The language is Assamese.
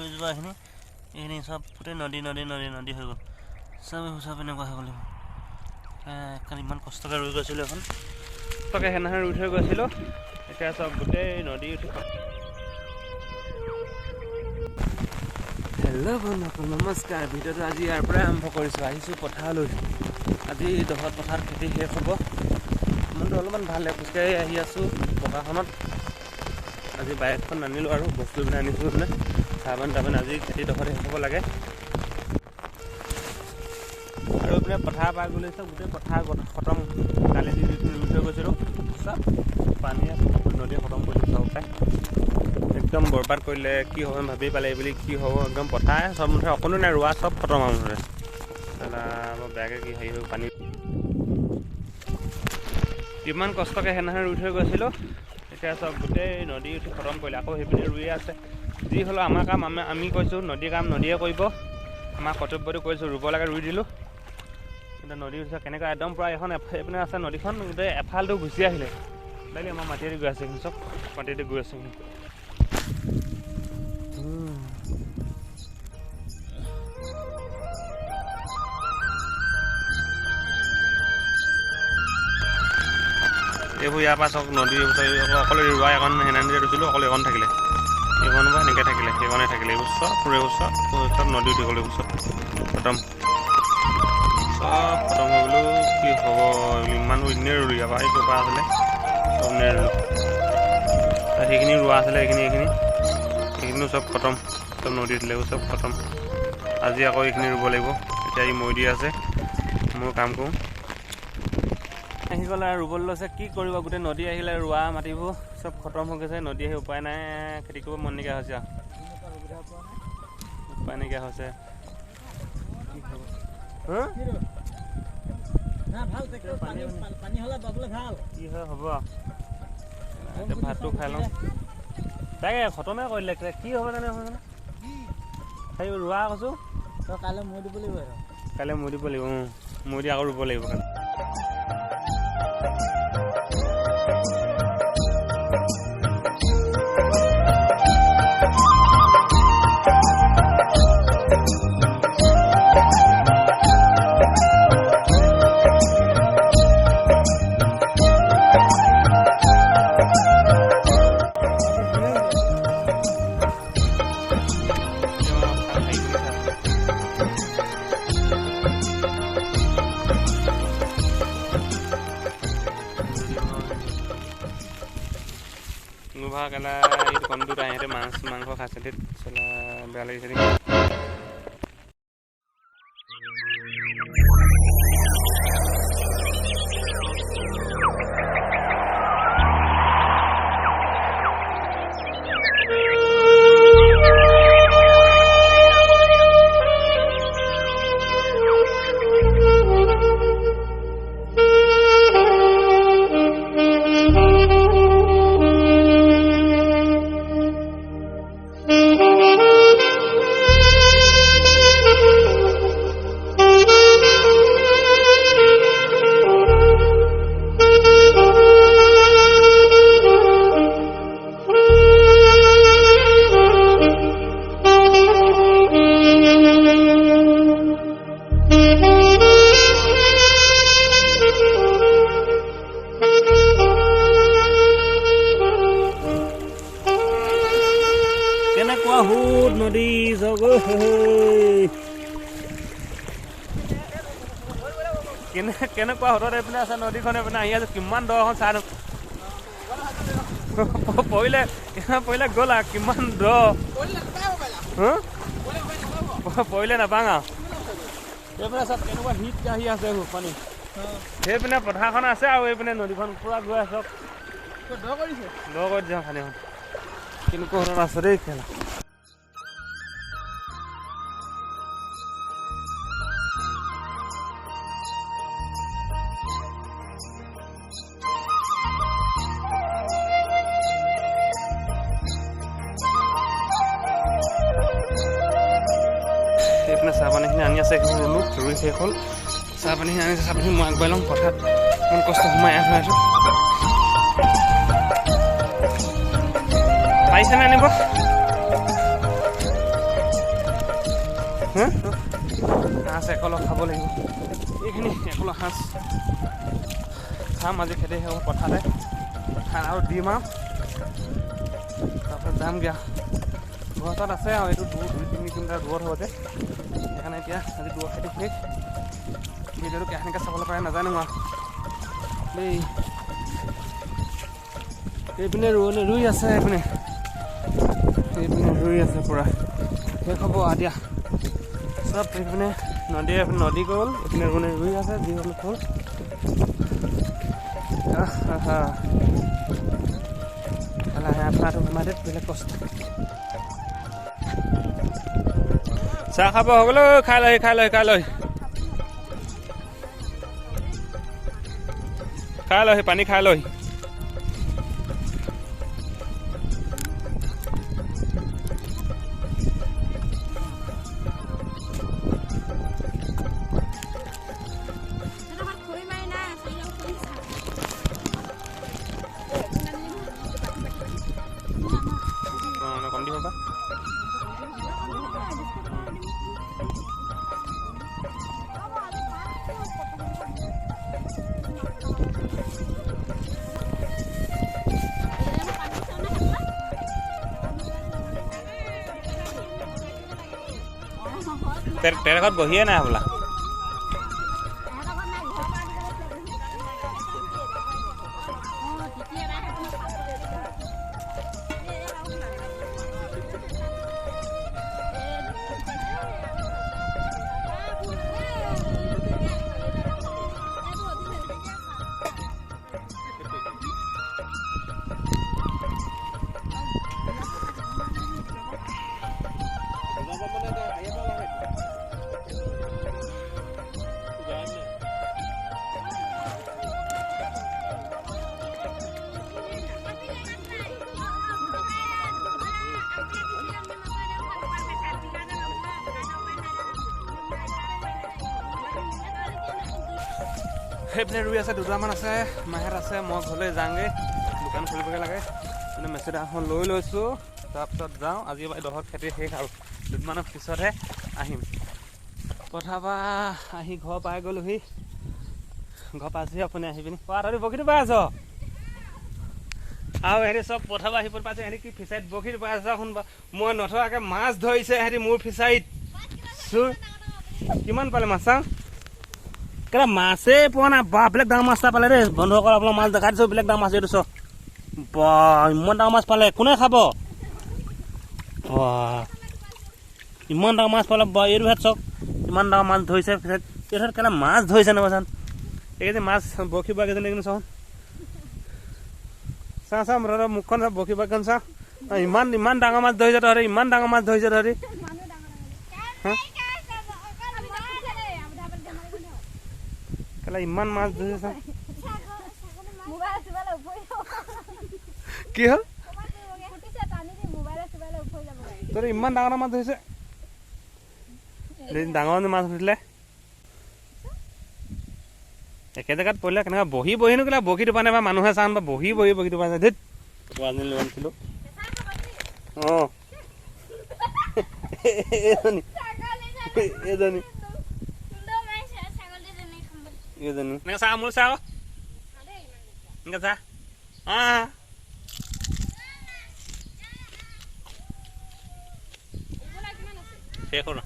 থৈ যোৱাখিনি এইখিনি চব গোটেই নদী হৈ গ'ল চব এনেকুৱা হৈ গ'ল কালি ইমান কষ্টকৈ ৰুই গৈছিলোঁ এখন তাকে সেইদিনাখন ৰুই থৈ গৈছিলোঁ এতিয়া চব গোটেই নদী উঠি হেল্ল' বন্ধুসকল নমস্কাৰ ভিডিঅ'টো আজি ইয়াৰ পৰাই আৰম্ভ কৰিছোঁ আহিছোঁ পথাৰলৈ আজি দহত পথাৰত খেতি শেষ হ'ব মনটো অলপমান ভাল খোজকাঢ়ি আহি আছোঁ পথাৰখনত আজি বাইকখন আনিলোঁ আৰু বস্তুবিলাক আনিছোঁ মানে চাহপান তাহপান আজি খেতি দহত শেষ হ'ব লাগে আৰু এইপিনে পথাৰ পাৰ গ'লে চব গোটেই পথাৰ খতম কালি যি ৰুই থৈ গৈছিলোঁ চব পানীয়ে নদীয়ে খতম কৰিলোঁ চব পাই একদম বৰবাদ কৰিলে কি হ'ব ভাবি পালে বুলি কি হ'ব একদম পথাৰ চব মুঠে অকণো নাই ৰোৱা চব খতম আৰু মুঠতে বেয়াকৈ কি হেৰি হৈ পানী কিমান কষ্টকৈ সেইদিনাখন ৰুই থৈ গৈছিলোঁ এতিয়া চব গোটেই নদী উঠি খতম কৰিলে আকৌ সেইপিনে ৰুই আছে যি হ'লেও আমাৰ কাম আমি কৈছোঁ নদীৰ কাম নদীয়ে কৰিব আমাৰ কৰ্তব্যটো কৰিছোঁ ৰুব লাগে ৰুই দিলোঁ এতিয়া নদী উঠিছে কেনেকৈ একদম পূৰা এখন এইপিনে আছে নদীখন গোটেই এফালটো গুচি আহিলে ডাইলি আমাৰ মাটিয়েদি গৈ আছে চব মাটিয়েদি গৈ আছে এইবোৰ ইয়াৰ পৰা চব নদী অকলে ৰোৱা এখন সেইদিনা ৰুইছিলোঁ অকলে এখন থাকিলে এইখন বা এনেকৈ থাকিলে সেইখনে থাকিলে এইবোৰ চব নদী উঠি গ'ল এইবোৰ চব খতম হৈ বোলো কি হ'ব ইমান এনেই ৰুলোঁ ইয়াৰ পৰা এইটোৰ পৰা আছিলে চব এনেই ৰুলোঁ সেইখিনি ৰোৱা আছিলে এইখিনিও চব খতম চব নদী উঠিলে চব খতম আজি আকৌ এইখিনি ৰুব লাগিব এতিয়া ই মৈ দি আছে মোৰ কাম কৰোঁ আহি গ'লে আৰু ৰুবলৈ লৈছে কি কৰিব গোটেই নদী আহিলে ৰোৱা মাটিবোৰ চব খতম হৈ গৈছে নদী আহি উপায় নাই খেতি কৰিব মন নাইকিয়া হৈছে উপায় নাইকিয়া হৈছে কি হয় হ'ব এতিয়া ভাতটো খাই লওঁ তাকে খতমে কৰিলে কি হ'ব জানে সেই ৰোৱা কৈছোঁ কাইলৈ মৈ দিব লাগিব মৈ দি আকৌ ৰুব লাগিব কেলা এই কম দুটা ইহঁতে মাছ মাংস খাইছে দেই চলা বেয়া লাগিছে নেকি কেনেকুৱা সুত নদী কেনেকুৱা সুতত এইপিনে আছে নদীখন এইপিনে আহি আছে কিমান দখন চাই পৰিলে গ'ল আৰু কিমান দ পৰিলে নাপাওঁ আৰু এইপিনে চব কেনেকুৱা হিট আহি আছে পানী সেইপিনে পথাৰখন আছে আৰু এইপিনে নদীখন পূৰা গৈ আছে দ কৰি দিছে পানীখন কেনেকুৱা সুতত আছে দেই খেলা সেইপিনে চাহপানীখিনি আনি আছে এইখিনি ৰুলোঁ ৰুই শেষ হ'ল চাহপানীখিনি আনিছে চাহপানী মই আগবাঢ়ি লওঁ পথাৰত ইমান কষ্ট সোমাই আছোঁ পাৰিছেনে আনিব হা সাঁজ একলগ খাব লাগিব এইখিনি একলগ সাঁজ খাম আজি খেতি হ'ব পথাৰতে খানা আৰু দিম আৰু তাৰপিছত যামগৈ ঘৰ তাত আছে আৰু এইটো 2-3 কিলোমিটাৰ দূৰত হ'ব যে সেইকাৰণে এতিয়া আজি দূৰৰ খেতি শেষ ভিডিঅ'টো কেনেকৈ চাবলৈ পাৰে নাজানো আৰু দেই এইপিনে ৰুই আছে এইপিনে ৰুই আছে পূৰা শেষ হ'ব আৰু দিয়া চব এইপিনে নদী গ'ল এইপিনে ৰুই আছে যি হ'ল হ'ল বেলেগ কষ্ট চাহ খাব হৈ গ'ল খাই লহি পানী খাই লহি কম দিব বা তেৰে ঘৰত বহিয়ে নাই হ'বলা সেইপিনে ৰুই আছে দুটামান আছে মাহেঁত আছে মই ঘৰলৈ যাওঁগৈ দোকান খুলিবগৈ লাগে কিন্তু মেচিন এখন লৈ লৈছোঁ তাৰপিছত যাওঁ আজি দহত খেতি শেষ আৰু দুদিনমানৰ পিছতহে আহিম পথাৰৰ পৰা আহি ঘৰ পাই গ'লোহি ঘৰ পাইছোহি আপুনি আহি পিনি তহঁতি বশীটো পাই আছ আৰু সিহঁতি চব পথাৰৰ আহি পাইছে সিহঁতি কি ফিচাৰীত বশীটো পাই আছ শুনবা মই নথকাকৈ মাছ ধৰিছে সিহঁতি মোৰ ফিচাৰীত কিমান পালে মাছ চাওঁ কেলা মাছেই পোৱা নাই বা বেলেগ ডাঙৰ মাছ এটা পালে দেই বন্ধুসকল আপোনাক মাছ দেখাই দিছোঁ বেলেগ ডাঙৰ মাছ এইটো চ বা ইমান ডাঙৰ মাছ পালে কোনে খাব ইমান ডাঙৰ মাছ পালে বা এইটো ভাত চাওক ইমান ডাঙৰ মাছ ধৰিছে এইটো কেলা মাছ ধৰিছে নবাচান এইকেইদিন মাছ বৰশী বোৱা কেইজনী কিন্তু চাওঁ চাওঁ মুখখন চাওঁ বৰশী বোৱাখন চাওঁ ইমান ডাঙৰ মাছ ধৰিছে তহঁতি ইমান ডাঙৰ মাছ ধৰিছে তহঁতি ইমান মাছ ধৰিছে কি হ'ল তই ইমান ডাঙৰ মাছ ধৰিছে ডাঙৰ মাছ ধৰিছিলে একে জেগাত পৰিলে কেনেকুৱা বহি নোকেলা বশীটো পানে বা মানুহে চাওঁ বা বশীটো পাইছে ধেত পোৱাজনী লৈ আনিছিলোঁ অঁ এইজনী এনেকৈ চা মোৰ চাওঁ এনেকৈ চা শেষ হ'ল